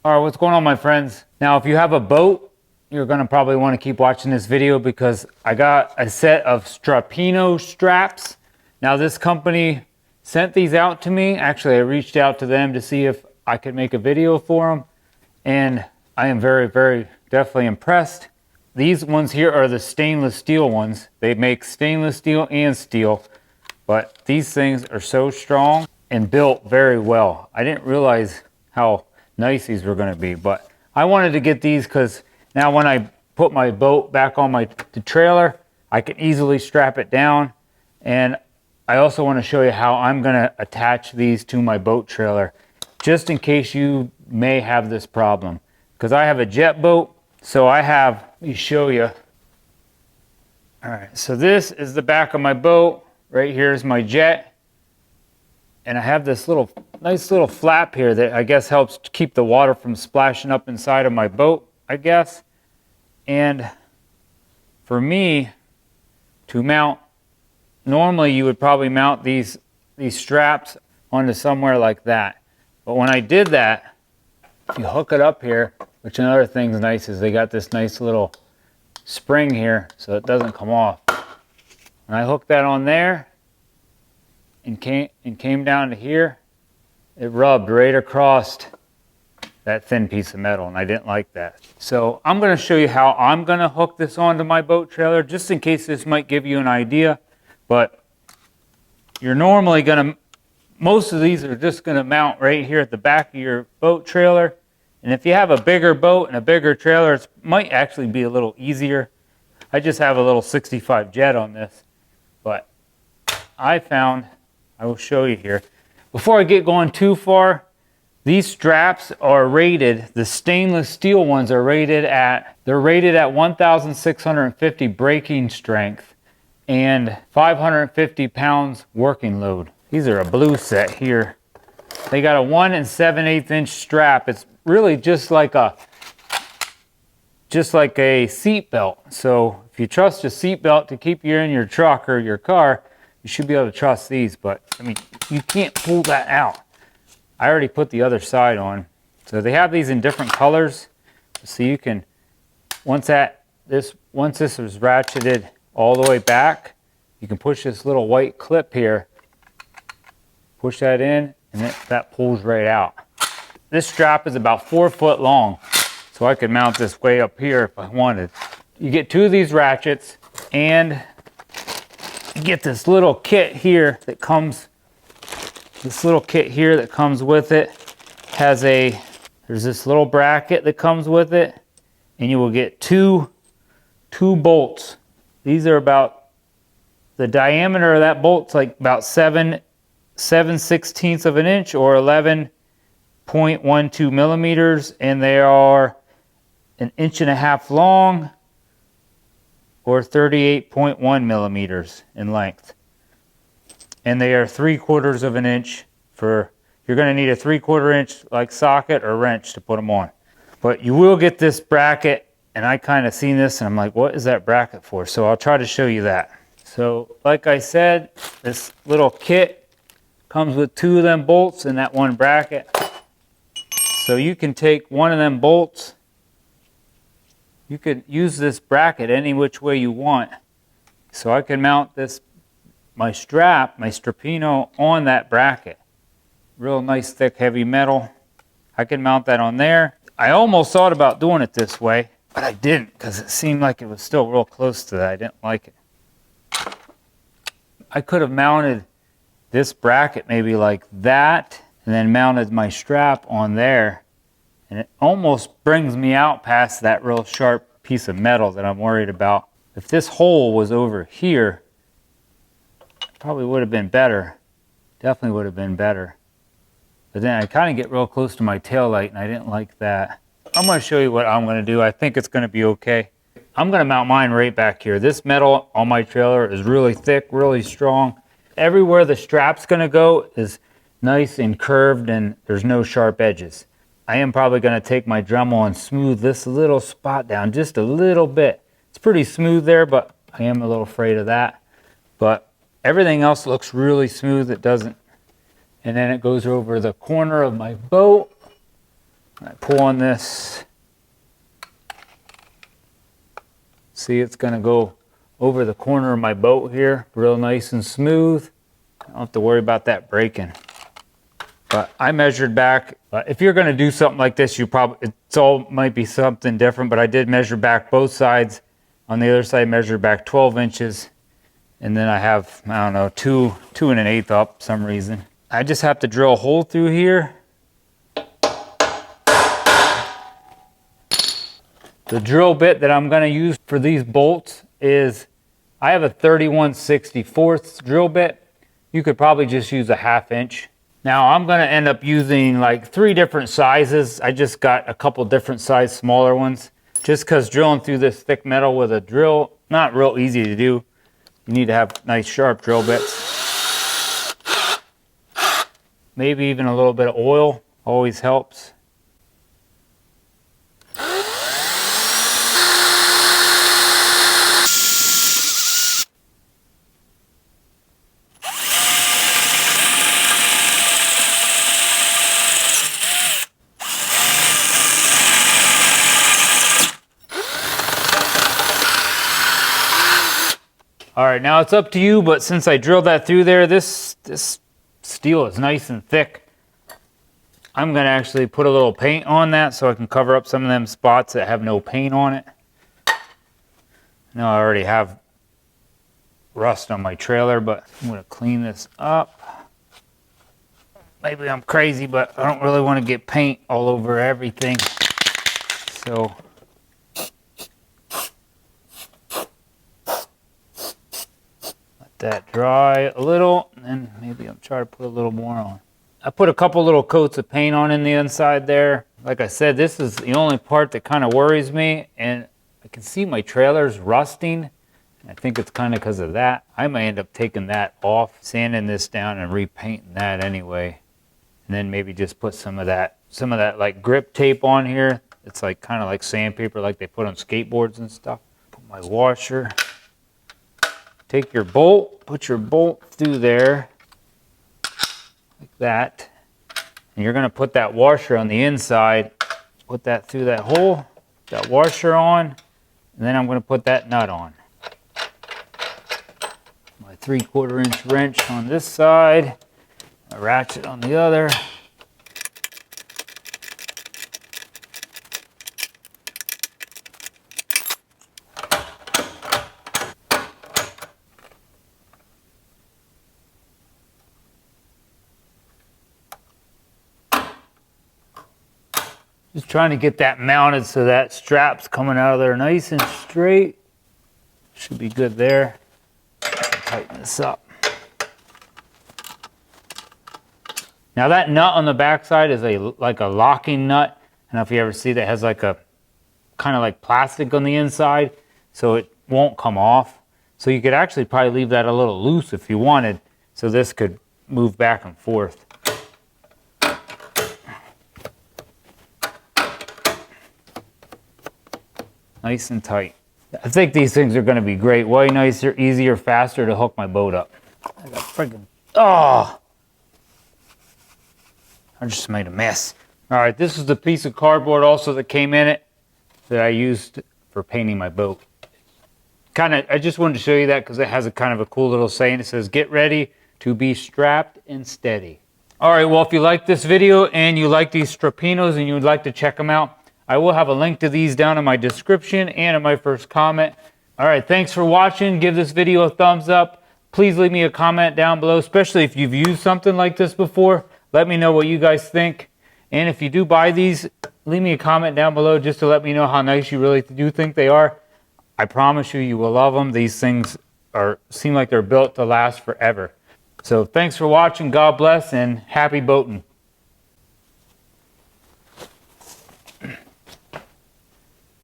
All right, what's going on, my friends? Now, if you have a boat, you're gonna probably want to keep watching this video because I got a set of Strapinno straps. Now, this company sent these out to me. Actually, I reached out to them to see if I could make a video for them, and I am very, very definitely impressed. These ones here are the stainless steel ones. They make stainless steel and steel, but these things are so strong and built very well. I didn't realize how nice these were going to be, but I wanted to get these because now when I put my boat back on the trailer, I can easily strap it down. And I also want to show you how I'm going to attach these to my boat trailer, just in case you may have this problem. Because I have a jet boat, so let me show you. All right, so this is the back of my boat. Right here is my jet. And I have this nice little flap here that I guess helps to keep the water from splashing up inside of my boat, I guess. And for me to mount, normally you would probably mount these straps onto somewhere like that. But when I did that, you hook it up here, which another thing's nice is they got this nice little spring here so it doesn't come off. And I hooked that on there and came down to here. It rubbed right across that thin piece of metal, and I didn't like that. So I'm going to show you how I'm going to hook this onto my boat trailer, just in case this might give you an idea. But you're normally going to, most of these are just going to mount right here at the back of your boat trailer. And if you have a bigger boat and a bigger trailer, it might actually be a little easier. I just have a little 65 jet on this, but I will show you here. Before I get going too far, these straps are rated, the stainless steel ones are rated at 1,650 braking strength and 550 pounds working load. These are a blue set here. They got a 1 7/8 inch strap. It's really just like a seat belt. So if you trust a seat belt to keep you in your truck or your car, you should be able to trust these. But I mean, you can't pull that out. I already put the other side on. So they have these in different colors. So you can, once this is ratcheted all the way back, you can push this little white clip here, push that in, and that pulls right out. This strap is about 4 foot long, so I could mount this way up here if I wanted. You get 2 of these ratchets, and you get this little kit here that comes. This little kit here that comes with it there's this little bracket that comes with it, and you will get two bolts. These are about, the diameter of that bolt's like about 7/16 of an inch or 11.12 millimeters, and they are 1.5 inches long or 38.1 millimeters in length. And they are 3/4 of an inch you're going to need a 3/4 inch like socket or wrench to put them on. But you will get this bracket, and I kind of seen this and I'm like, what is that bracket for? So I'll try to show you that. So like I said, this little kit comes with 2 of them bolts and that one bracket. So you can take one of them bolts. You could use this bracket any which way you want. So I can mount my Strapinno on that bracket. Real nice, thick, heavy metal. I can mount that on there. I almost thought about doing it this way, but I didn't because it seemed like it was still real close to that. I didn't like it. I could have mounted this bracket maybe like that and then mounted my strap on there. And it almost brings me out past that real sharp piece of metal that I'm worried about. If this hole was over here, probably would have been better. Definitely would have been better. But then I kind of get real close to my tail light, and I didn't like that. I'm going to show you what I'm going to do. I think it's going to be okay. I'm going to mount mine right back here. This metal on my trailer is really thick, really strong. Everywhere the strap's going to go is nice and curved, and there's no sharp edges. I am probably going to take my Dremel and smooth this little spot down just a little bit. It's pretty smooth there, but I am a little afraid of that. But everything else looks really smooth. It doesn't. And then it goes over the corner of my boat. I pull on this. See, it's going to go over the corner of my boat here, real nice and smooth. I don't have to worry about that breaking. But I measured back. If you're going to do something like this, might be something different, but I did measure back both sides. On the other side, measured back 12 inches. And then I have, I don't know, 2 1/8 up for some reason. I just have to drill a hole through here. The drill bit that I'm going to use for these bolts is, I have a 31/64 drill bit. You could probably just use a 1/2 inch. Now I'm going to end up using like 3 different sizes. I just got a couple different size smaller ones. Just because drilling through this thick metal with a drill, not real easy to do. You need to have nice sharp drill bits. Maybe even a little bit of oil always helps. All right, now it's up to you, but since I drilled that through there, this steel is nice and thick. I'm gonna actually put a little paint on that so I can cover up some of them spots that have no paint on it. Now I already have rust on my trailer, but I'm gonna clean this up. Maybe I'm crazy, but I don't really want to get paint all over everything. So that dry a little, and then maybe I'll try to put a little more on. I put a couple little coats of paint on in the inside there. Like I said, this is the only part that kind of worries me, and I can see my trailer's rusting. I think it's kind of because of that. I may end up taking that off, sanding this down and repainting that anyway. And then maybe just put some of that like grip tape on here. It's like kind of like sandpaper like they put on skateboards and stuff. Put my washer. Take your bolt, put your bolt through there, like that. And you're gonna put that washer on the inside, put that through that hole, that washer on, and then I'm gonna put that nut on. My 3/4 inch wrench on this side, a ratchet on the other. Just trying to get that mounted so that strap's coming out of there nice and straight. Should be good there. Tighten this up. Now that nut on the back side is like a locking nut. I don't know if you ever see that, has like a kind of like plastic on the inside, so it won't come off. So you could actually probably leave that a little loose if you wanted, so this could move back and forth. Nice and tight. I think these things are going to be great. Way nicer, easier, faster to hook my boat up. I got freaking, oh! I just made a mess. All right, this is the piece of cardboard also that came in it that I used for painting my boat. I just wanted to show you that because it has a kind of a cool little saying. It says, "Get ready to be strapped and steady." All right, well, if you like this video and you like these Strapinnos and you would like to check them out, I will have a link to these down in my description and in my first comment. All right, thanks for watching. Give this video a thumbs up. Please leave me a comment down below, especially if you've used something like this before. Let me know what you guys think. And if you do buy these, leave me a comment down below just to let me know how nice you really do think they are. I promise you, you will love them. These things seem like they're built to last forever. So thanks for watching. God bless and happy boating.